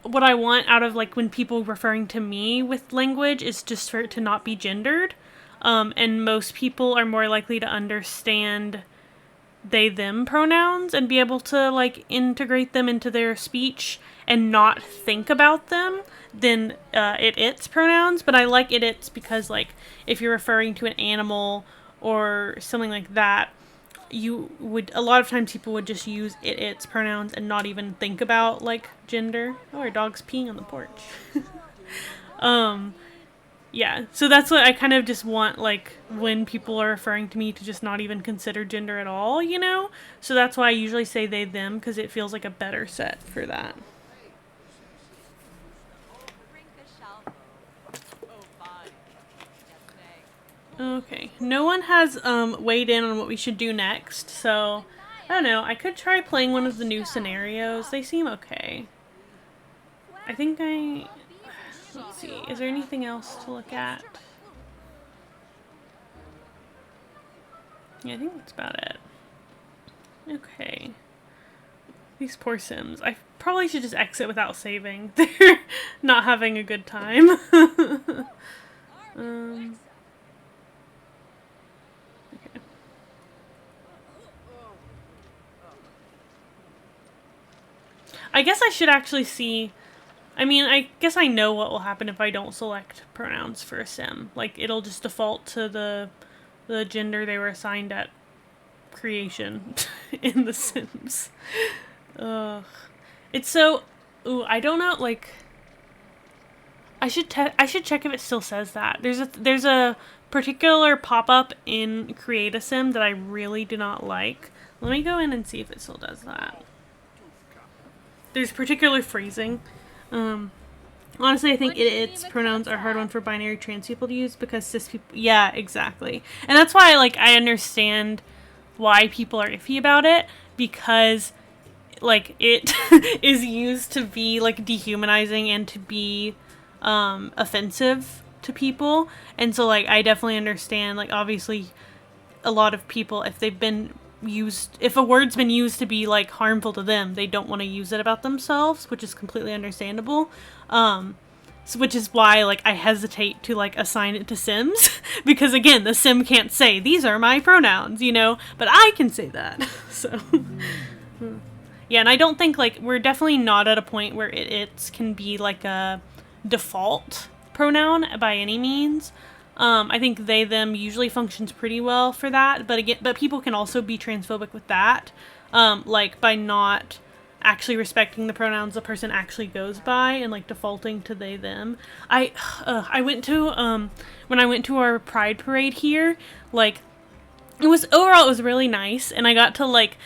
what I want out of, like, when people referring to me with language is just for it to not be gendered. And most people are more likely to understand they, them pronouns and be able to, like, integrate them into their speech and not think about them than its pronouns. But I like its because, like, if you're referring to an animal or something like that, you would, a lot of times people would just use its pronouns and not even think about, like, gender. Oh, our dog's peeing on the porch. Yeah, so that's what I kind of just want, like, when people are referring to me to just not even consider gender at all, you know? So that's why I usually say they, them, because it feels like a better set for that. Okay, no one has weighed in on what we should do next, so I don't know. I could try playing one of the new scenarios. They seem okay. I think let's see, is there anything else to look at? Yeah, I think that's about it. Okay. These poor Sims. I probably should just exit without saving. They're not having a good time. Okay. I guess I should actually see... I mean, I guess I know what will happen if I don't select pronouns for a sim. Like, it'll just default to the gender they were assigned at creation in The Sims. Ugh. It's so... Ooh, I don't know, like... I should check if it still says that. There's a particular pop-up in Create a Sim that I really do not like. Let me go in and see if it still does that. There's particular phrasing. Honestly, I think its pronouns are a hard one for binary trans people to use because cis people... Yeah, exactly. And that's why, like, I understand why people are iffy about it, because, like, it is used to be, like, dehumanizing and to be offensive to people. And so, like, I definitely understand, like, obviously a lot of people, if a word's been used to be, like, harmful to them, they don't want to use it about themselves, which is completely understandable. Which is why, like, I hesitate to, like, assign it to Sims, because, again, the Sim can't say, these are my pronouns, you know, but I can say that. So, Yeah, and I don't think, like, we're definitely not at a point where it can be, like, a default pronoun by any means. I think they, them usually functions pretty well for that, but again, but people can also be transphobic with that, like, by not actually respecting the pronouns the person actually goes by and, like, defaulting to they, them. I went to, when I went to our Pride Parade here, like, it was really nice, and I got to, like,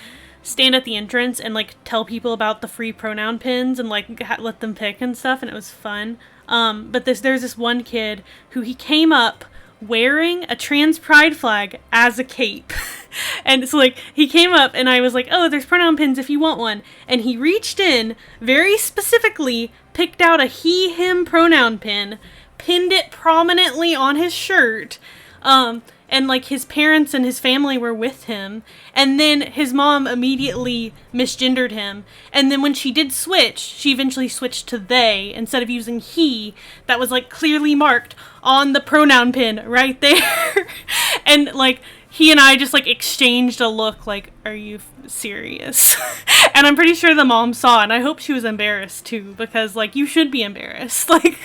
stand at the entrance and, like, tell people about the free pronoun pins and, like, let them pick and stuff, and it was fun. But there's this one kid who he came up wearing a trans pride flag as a cape. And so, like, he came up and I was like, oh, there's pronoun pins if you want one. And he reached in, very specifically, picked out a he, him pronoun pin, pinned it prominently on his shirt, and, like, his parents and his family were with him, and then his mom immediately misgendered him, and then when she did switch, she eventually switched to they, instead of using he, that was, like, clearly marked on the pronoun pin right there, and, like, he and I just, like, exchanged a look, like, are you serious? And I'm pretty sure the mom saw, and I hope she was embarrassed, too, because, like, you should be embarrassed. Like,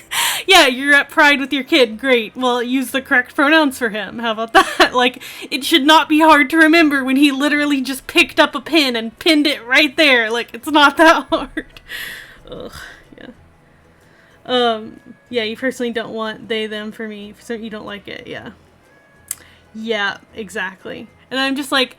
yeah, you're at Pride with your kid, great. Well, use the correct pronouns for him. How about that? Like, it should not be hard to remember when he literally just picked up a pin and pinned it right there. Like, it's not that hard. Ugh, yeah. Yeah, you personally don't want they, them for me, so you don't like it, yeah. Yeah, exactly. And I'm just like,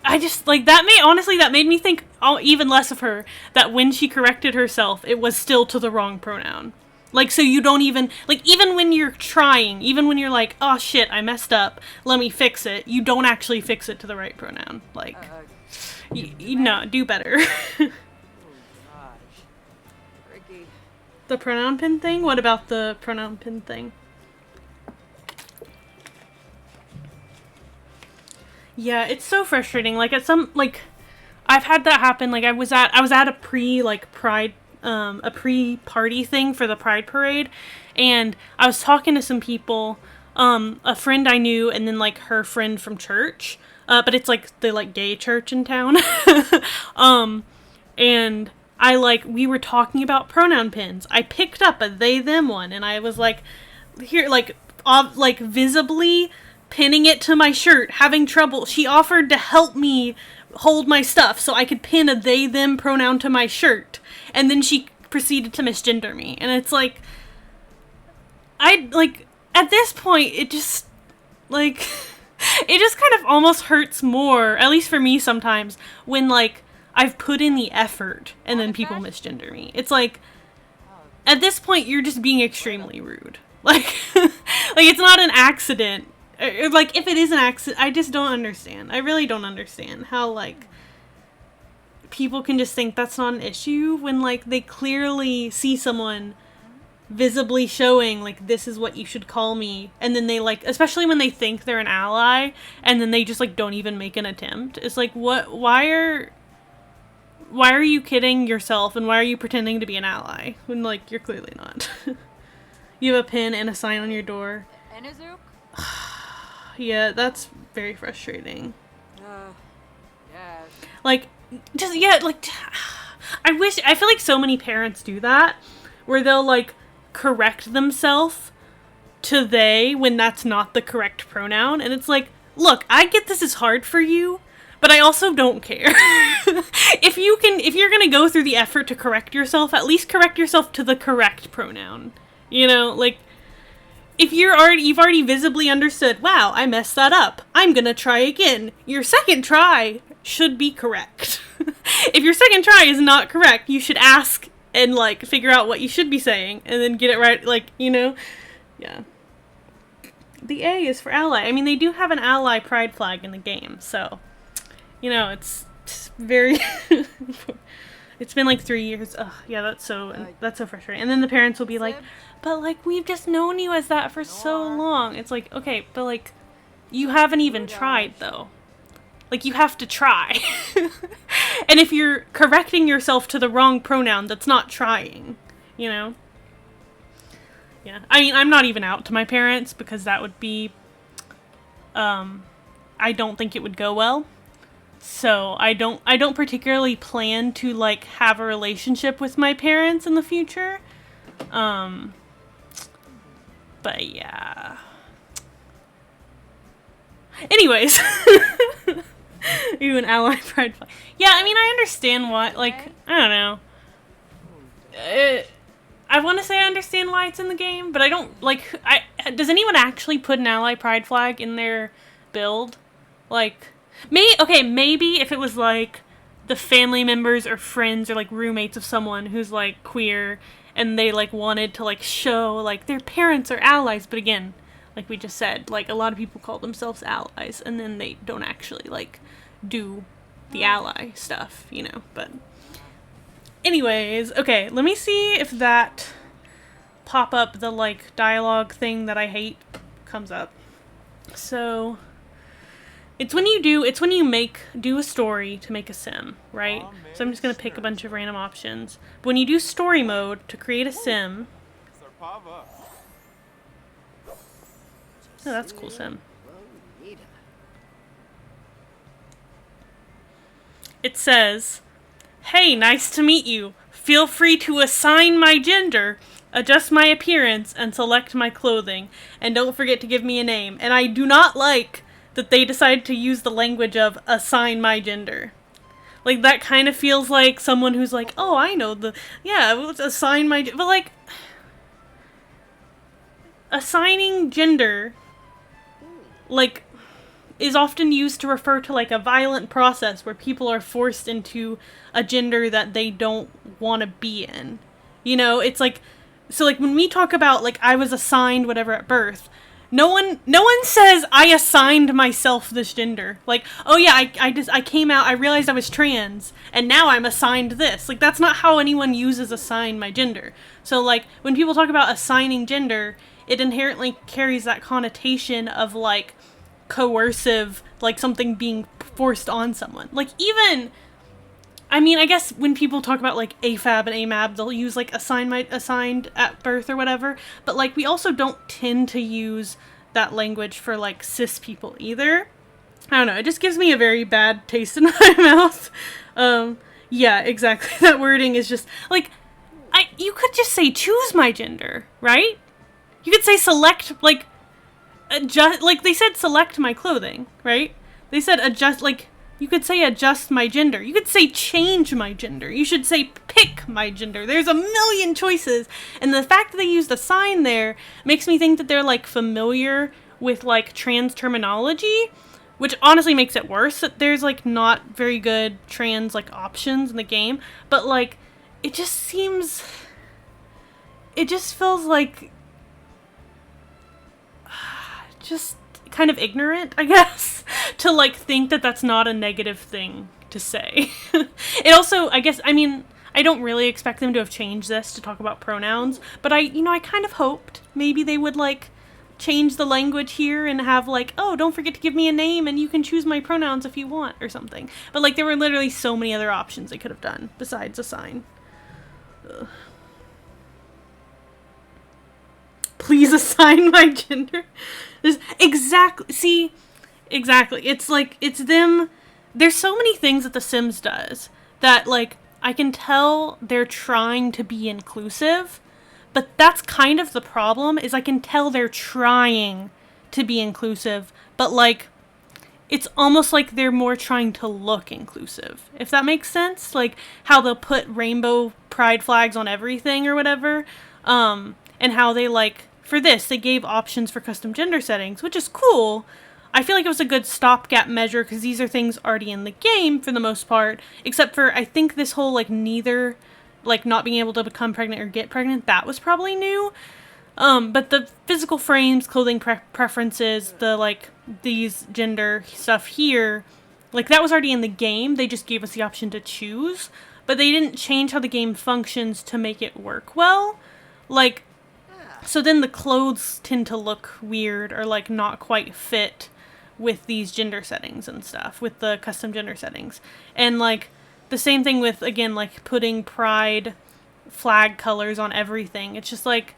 I just, like, that made me think even less of her, that when she corrected herself, it was still to the wrong pronoun. Like, so you don't even, like, even when you're trying, even when you're like, oh shit, I messed up, let me fix it, you don't actually fix it to the right pronoun. Like, no, do better. Oh gosh. Ricky. The pronoun pin thing? What about the pronoun pin thing? Yeah, it's so frustrating. Like, at some, like, I've had that happen. Like, I was at a Pride, a pre-party thing for the Pride Parade, and I was talking to some people, a friend I knew, and then, like, her friend from church, but it's, like, the, like, gay church in town, and we were talking about pronoun pins. I picked up a they, them one, and I was, like, here, like, visibly pinning it to my shirt, having trouble. She offered to help me hold my stuff so I could pin a they, them pronoun to my shirt. And then she proceeded to misgender me. And it's like, at this point, it just, like, it just kind of almost hurts more, at least for me sometimes, when, like, I've put in the effort and then people misgender me. It's like, at this point, you're just being extremely rude. Like, like, it's not an accident. Like, if it is an accident, I just don't understand. I really don't understand how, like, people can just think that's not an issue when, like, they clearly see someone visibly showing, like, this is what you should call me, and then they, like, especially when they think they're an ally, and then they just, like, don't even make an attempt. It's like, why are you kidding yourself, and why are you pretending to be an ally when, like, you're clearly not? You have a pin and a sign on your door. Yeah, that's very frustrating. Yeah. Like, just, yeah, like, I feel like so many parents do that, where they'll, like, correct themselves to they when that's not the correct pronoun, and it's like, look, I get this is hard for you, but I also don't care. If you're gonna go through the effort to correct yourself, at least correct yourself to the correct pronoun. You know, like, if you've already visibly understood, wow, I messed that up, I'm gonna try again. Your second try should be correct. If your second try is not correct, you should ask and, like, figure out what you should be saying and then get it right, like, you know? Yeah. The A is for ally. I mean, they do have an ally pride flag in the game, so, you know, it's very... It's been, like, 3 years. Ugh, yeah, that's so frustrating. And then the parents will be like, but, like, we've just known you as that for so long. It's like, okay, but, like, you haven't even tried, though. Like, you have to try. And if you're correcting yourself to the wrong pronoun, that's not trying, you know? Yeah. I mean, I'm not even out to my parents because that would be, I don't think it would go well. So I don't particularly plan to like have a relationship with my parents in the future. Um but yeah. Anyways, you an ally pride flag. Yeah, I mean I understand why. Like I don't know. I want to say I understand why it's in the game, but I don't like. Does anyone actually put an ally pride flag in their build? Like, maybe if it was like the family members or friends or like roommates of someone who's like queer and they like wanted to like show like their parents are allies, but again, like we just said, like a lot of people call themselves allies and then they don't actually like do the ally stuff, but anyways, okay, let me see if that pop up the like dialogue thing that I hate comes up. So it's when you do a story to make a sim, right? So I'm just gonna pick a bunch of random options. But when you do story mode to create a sim, oh, that's a cool sim. It says, "Hey, nice to meet you. Feel free to assign my gender, adjust my appearance, and select my clothing. And don't forget to give me a name." And I do not like that they decided to use the language of assign my gender. Like, that kind of feels like someone who's like, oh, I know let's assign my... But, like, assigning gender, like, is often used to refer to like a violent process where people are forced into a gender that they don't want to be in. It's like, so like when we talk about like I was assigned whatever at birth, no one says I assigned myself this gender. Like, oh yeah, I came out, I realized I was trans and now I'm assigned this. Like, that's not how anyone uses assign my gender. So like when people talk about assigning gender, it inherently carries that connotation of like coercive, like something being forced on someone. Like, even, I mean, I guess when people talk about like AFAB and AMAB, they'll use like assigned at birth or whatever, but like we also don't tend to use that language for like cis people either. I don't know, it just gives me a very bad taste in my mouth. Yeah, exactly. That wording is just like, you could just say choose my gender, right? You could say select, like, adjust, like they said select my clothing, right? They said adjust, like you could say adjust my gender. You could say change my gender. You should say pick my gender. There's a million choices. And the fact that they used a sign there makes me think that they're like familiar with like trans terminology, which honestly makes it worse that there's like not very good trans like options in the game. But like it just feels like just kind of ignorant, I guess, to like think that that's not a negative thing to say. It also, I guess, I mean, I don't really expect them to have changed this to talk about pronouns, but I kind of hoped maybe they would like change the language here and have like, oh, don't forget to give me a name and you can choose my pronouns if you want or something. But like there were literally so many other options they could have done besides assign. Ugh. Please assign my gender. Exactly. It's like, it's them. There's so many things that The Sims does that, like, I can tell they're trying to be inclusive, but that's kind of the problem, is I can tell they're trying to be inclusive, but, like, it's almost like they're more trying to look inclusive, if that makes sense. Like, how they'll put rainbow pride flags on everything or whatever, and how they, like, for this, they gave options for custom gender settings, which is cool. I feel like it was a good stopgap measure because these are things already in the game for the most part, except for I think this whole like neither, like not being able to become pregnant or get pregnant, that was probably new. But the physical frames, clothing preferences, the like these gender stuff here, like that was already in the game. They just gave us the option to choose, but they didn't change how the game functions to make it work well. Like, so then the clothes tend to look weird or like not quite fit with these gender settings and stuff, with the custom gender settings. And like the same thing with, again, like putting pride flag colors on everything. It's just like,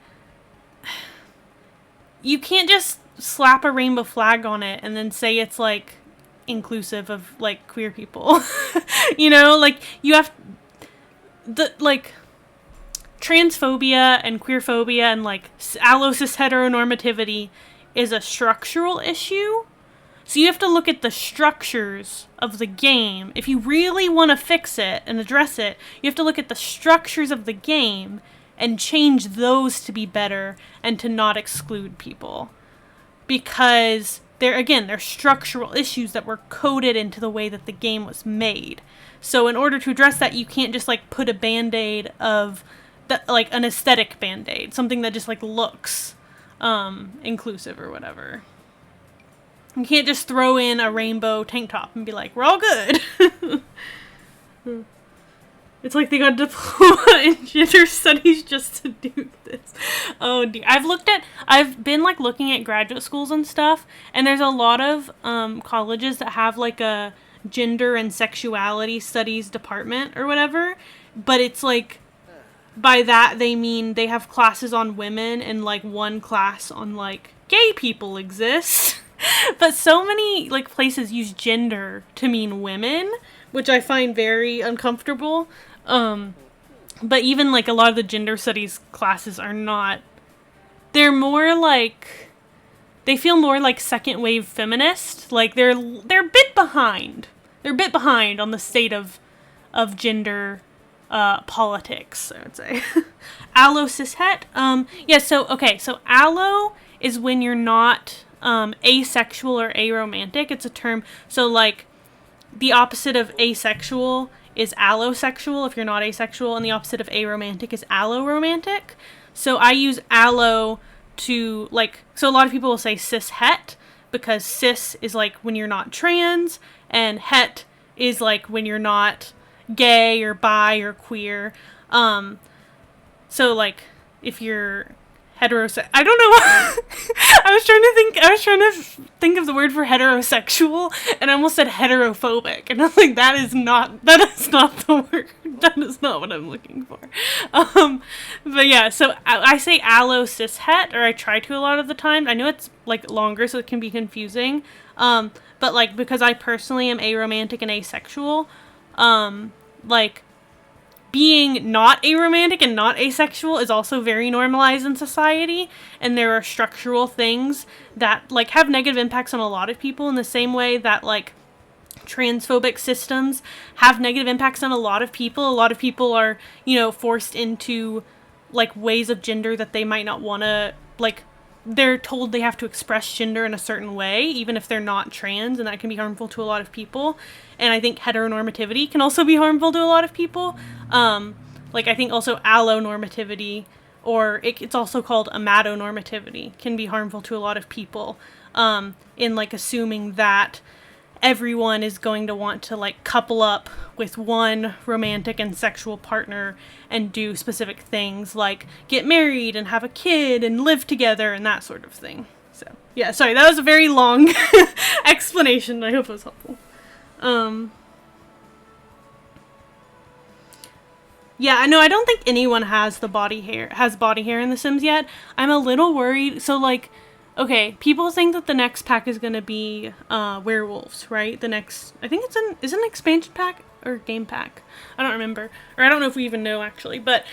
you can't just slap a rainbow flag on it and then say it's like inclusive of like queer people. You know, like you have the like transphobia and queerphobia and like allocis heteronormativity is a structural issue. So you have to look at the structures of the game. If you really want to fix it and address it, you have to look at the structures of the game and change those to be better and to not exclude people. Because they're structural issues that were coded into the way that the game was made. So in order to address that, you can't just like put a band-aid of like an aesthetic band-aid, something that just like looks inclusive or whatever. You can't just throw in a rainbow tank top and be like, we're all good. It's like they got a diploma in gender studies just to do this. Oh dear. I've been like looking at graduate schools and stuff, and there's a lot of colleges that have like a gender and sexuality studies department or whatever, but it's like, by that they mean they have classes on women and like one class on like gay people exists. But so many like places use gender to mean women, which I find very uncomfortable. But even like a lot of the gender studies classes are not, they're more like, they feel more like second wave feminist. Like they're a bit behind. They're a bit behind on the state of gender politics, I would say. Allo cishet. So allo is when you're not asexual or aromantic. It's a term. So like the opposite of asexual is allosexual if you're not asexual, and the opposite of aromantic is alloromantic. So I use allo to like, so a lot of people will say cishet because cis is like when you're not trans, and het is like when you're not gay or bi or queer. So like if you're heterosexual, I don't know. I was trying to think of the word for heterosexual, and I almost said heterophobic, and I was like, that is not the word. That is not what I'm looking for. But yeah, so I say allo cishet, or I try to a lot of the time. I know it's like longer, so it can be confusing. But like because I personally am aromantic and asexual, like being not aromantic and not asexual is also very normalized in society, and there are structural things that like have negative impacts on a lot of people in the same way that like transphobic systems have negative impacts on a lot of people. A lot of people are, you know, forced into like ways of gender that they might not want to, like they're told they have to express gender in a certain way, even if they're not trans, and that can be harmful to a lot of people. And I think heteronormativity can also be harmful to a lot of people. Like I think also allonormativity, or it's also called amatonormativity, can be harmful to a lot of people, in like assuming that everyone is going to want to like couple up with one romantic and sexual partner and do specific things like get married and have a kid and live together and that sort of thing. So yeah, sorry, that was a very long explanation. I hope it was helpful. Yeah, I know, I don't think anyone has body hair in The Sims yet. I'm a little worried. So like, okay, people think that the next pack is gonna be werewolves, right? The next, I think is it an expansion pack or game pack? I don't remember, or I don't know if we even know actually. But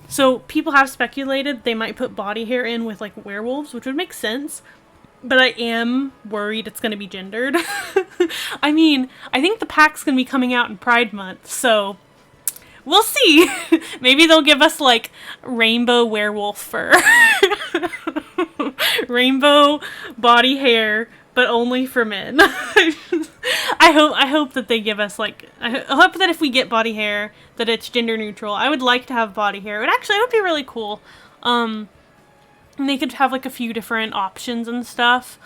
so people have speculated they might put body hair in with like werewolves, which would make sense. But I am worried it's gonna be gendered. I mean, I think the pack's gonna be coming out in Pride Month, so we'll see. Maybe they'll give us like rainbow werewolf fur. Rainbow body hair, but only for men. I hope that they give us like, I hope that if we get body hair that it's gender neutral. I would like to have body hair. It would be really cool. And they could have like a few different options and stuff.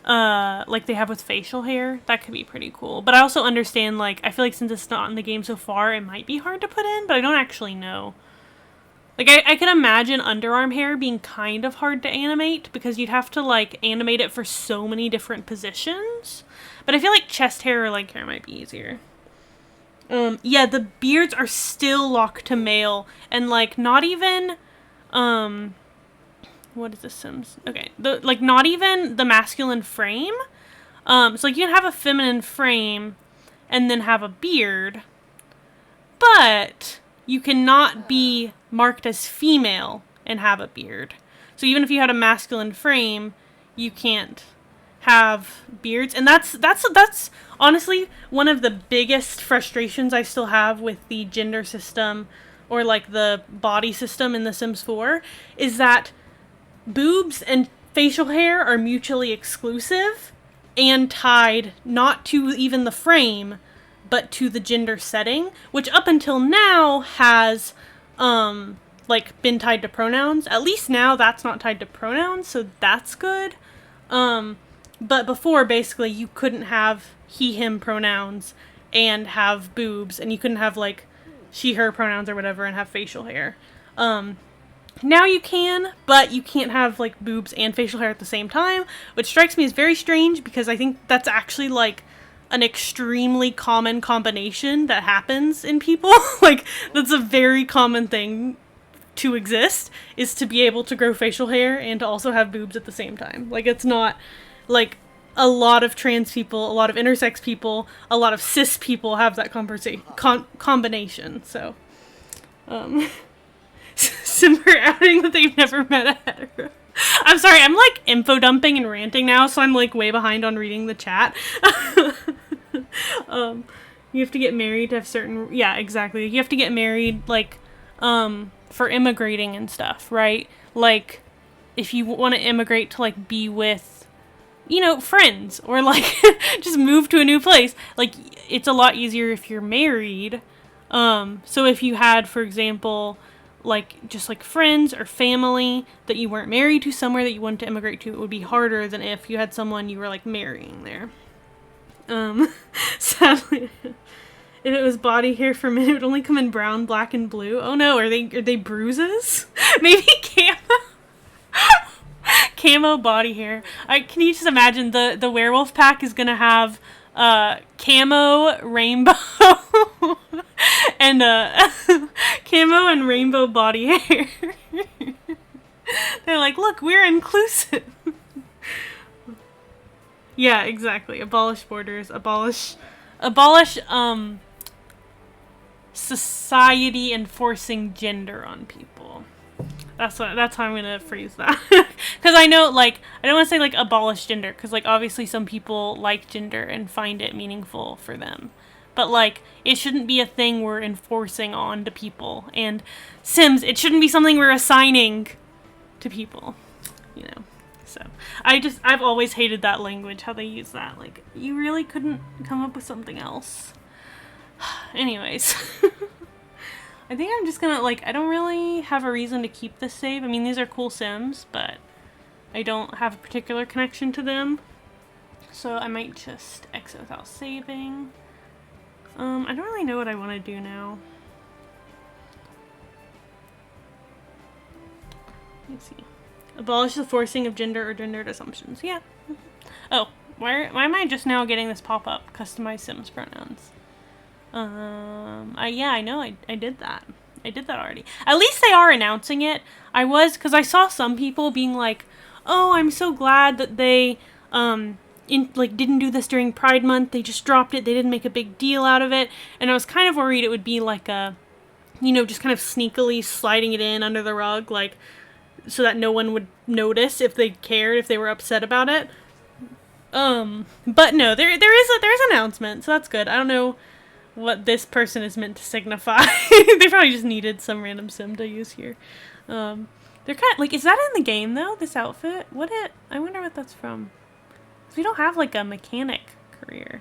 Like they have with facial hair. That could be pretty cool. But I also understand, like, I feel like since it's not in the game so far, it might be hard to put in, but I don't actually know. Like, I can imagine underarm hair being kind of hard to animate, because you'd have to, like, animate it for so many different positions. But I feel like chest hair or leg hair might be easier. Yeah, the beards are still locked to male, and, like, not even, what is this Sims? Okay, not even the masculine frame. So like you can have a feminine frame and then have a beard, but you cannot be marked as female and have a beard. So even if you had a masculine frame, you can't have beards, and that's honestly one of the biggest frustrations I still have with the gender system or like the body system in The Sims 4 is that boobs and facial hair are mutually exclusive and tied not to even the frame but to the gender setting, which up until now has like been tied to pronouns. At least now that's not tied to pronouns, so that's good. But before, basically, you couldn't have he, him pronouns and have boobs, and you couldn't have, like, she, her pronouns or whatever and have facial hair. Now you can, but you can't have, like, boobs and facial hair at the same time, which strikes me as very strange because I think that's actually, like, an extremely common combination that happens in people. Like, that's a very common thing to exist, is to be able to grow facial hair and to also have boobs at the same time. Like, it's not... Like, a lot of trans people, a lot of intersex people, a lot of cis people have that combination, so. Simmer outing that they've never met a hetero. I'm sorry, I'm, like, info dumping and ranting now, so I'm, like, way behind on reading the chat. You have to get married to have certain... Yeah, exactly. You have to get married, like, for immigrating and stuff, right? Like, if you want to immigrate to, like, be with, you know, friends, or, like, just move to a new place. Like, it's a lot easier if you're married. So if you had, for example, like, just, like, friends or family that you weren't married to somewhere that you wanted to immigrate to, it would be harder than if you had someone you were, like, marrying there. Sadly, if it was body hair for men, it would only come in brown, black, and blue. Oh no, are they bruises? Maybe camo body hair. Can you just imagine the werewolf pack is gonna have camo, rainbow, and camo and rainbow body hair. They're like, look, we're inclusive. Yeah, exactly. Abolish borders. Abolish society enforcing gender on people. That's how I'm gonna phrase that. Because I know, like, I don't want to say, like, abolish gender, because, like, obviously some people like gender and find it meaningful for them. But, like, it shouldn't be a thing we're enforcing on to people. And Sims, it shouldn't be something we're assigning to people. You know. So, I've always hated that language, how they use that. Like, you really couldn't come up with something else. Anyways. I think I'm just gonna, like, I don't really have a reason to keep this save. I mean, these are cool Sims, but I don't have a particular connection to them. So I might just exit without saving. I don't really know what I want to do now. Let's see. Abolish the forcing of gender or gendered assumptions. Yeah. Oh, why am I just now getting this pop-up? Customize Sims pronouns. Yeah, I know, I did that. I did that already. At least they are announcing it. Because I saw some people being like, oh, I'm so glad that they, didn't do this during Pride Month. They just dropped it. They didn't make a big deal out of it. And I was kind of worried it would be like a, you know, just kind of sneakily sliding it in under the rug, like, so that no one would notice if they cared, if they were upset about it. But no, there's an announcement, so that's good. I don't know what this person is meant to signify. They probably just needed some random sim to use here. They're kind of, like, is that in the game, though, this outfit? I wonder what that's from. 'Cause we don't have, like, a mechanic career.